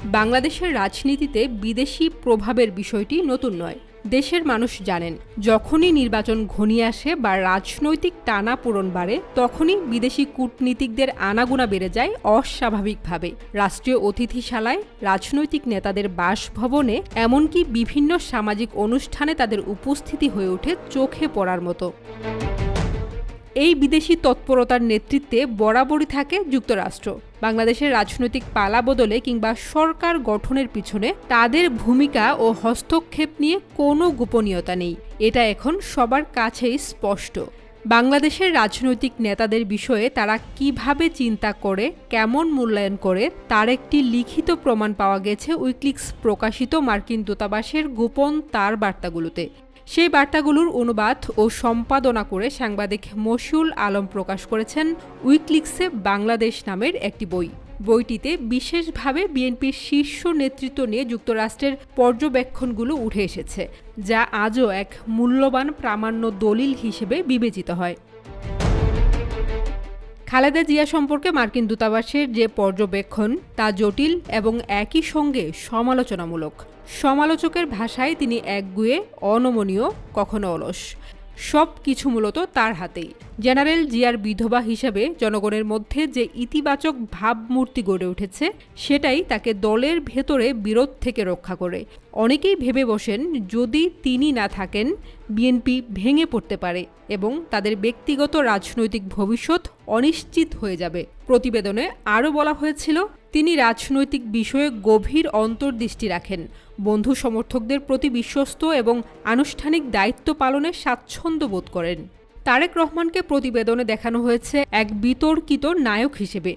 বাংলাদেশের রাজনীতিতে বিদেশি প্রভাবের বিষয়টি নতুন নয়। দেশের মানুষ জানেন, যখনই নির্বাচন ঘনিয়ে আসে বা রাজনৈতিক টানাপোড়েন বাড়ে, তখনই বিদেশি কূটনীতিকদের আনাগোনা বেড়ে যায় অস্বাভাবিকভাবে। রাষ্ট্রীয় অতিথিশালায়, রাজনৈতিক নেতাদের বাসভবনে, এমনকি বিভিন্ন সামাজিক অনুষ্ঠানে তাদের উপস্থিতি হয়ে ওঠে চোখে পড়ার মতো। এই বিদেশি তৎপরতার নেতৃত্বে বরাবরই থাকে যুক্তরাষ্ট্র। বাংলাদেশের রাজনৈতিক পালাবদলে কিংবা সরকার গঠনের পিছনে তাদের ভূমিকা ও হস্তক্ষেপ নিয়ে কোনো গোপনীয়তা নেই। এটা এখন সবার কাছেই স্পষ্ট। বাংলাদেশের রাজনৈতিক নেতাদের বিষয়ে তারা কিভাবে চিন্তা করে, কেমন মূল্যায়ন করে, তার একটি লিখিত প্রমাণ পাওয়া গেছে উইকিলিক্স প্রকাশিত মার্কিন দূতাবাসের গোপন তার বার্তাগুলোতে। সেই বার্তাগুলোর অনুবাদ ও সম্পাদনা করে সাংবাদিক মশিউল আলম প্রকাশ করেছেন উইকিলিক্সে বাংলাদেশ নামের একটি বই। বইটিতে বিশেষভাবে বিএনপির শীর্ষ নেতৃত্ব নিয়ে যুক্তরাষ্ট্রের পর্যবেক্ষণগুলো উঠে এসেছে, যা আজও এক মূল্যবান প্রামাণ্য দলিল হিসেবে বিবেচিত হয়। খালেদা জিয়া সম্পর্কে মার্কিন দূতাবাসের যে পর্যবেক্ষণ, তা জটিল এবং একই সঙ্গে সমালোচনামূলক। সমালোচকের ভাষায় তিনি একগুঁয়ে, অনমনীয়, কখনো অলস। সব কিছু মূলত তার হাতেই। জেনারেল জিয়ার বিধবা হিসেবে জনগণের মধ্যে যে ইতিবাচক ভাবমূর্তি গড়ে উঠেছে, সেটাই তাকে দলের ভেতরে বিরোধ থেকে রক্ষা করে। অনেকেই ভেবে বসেন, যদি তিনি না থাকেন, বিএনপি ভেঙে পড়তে পারে এবং তাদের ব্যক্তিগত রাজনৈতিক ভবিষ্যৎ অনিশ্চিত হয়ে যাবে। প্রতিবেদনে আরও বলা হয়েছিল, তিনি রাজনৈতিক বিষয়ে গভীর অন্তর্দৃষ্টি রাখেন, বন্ধু সমর্থকদের প্রতি বিশ্বস্ত এবং আনুষ্ঠানিক দায়িত্ব পালনে স্বাচ্ছন্দ্য বোধ করেন। তারেক রহমানকে প্রতিবেদনে দেখানো হয়েছে এক বিতর্কিত নায়ক হিসেবে।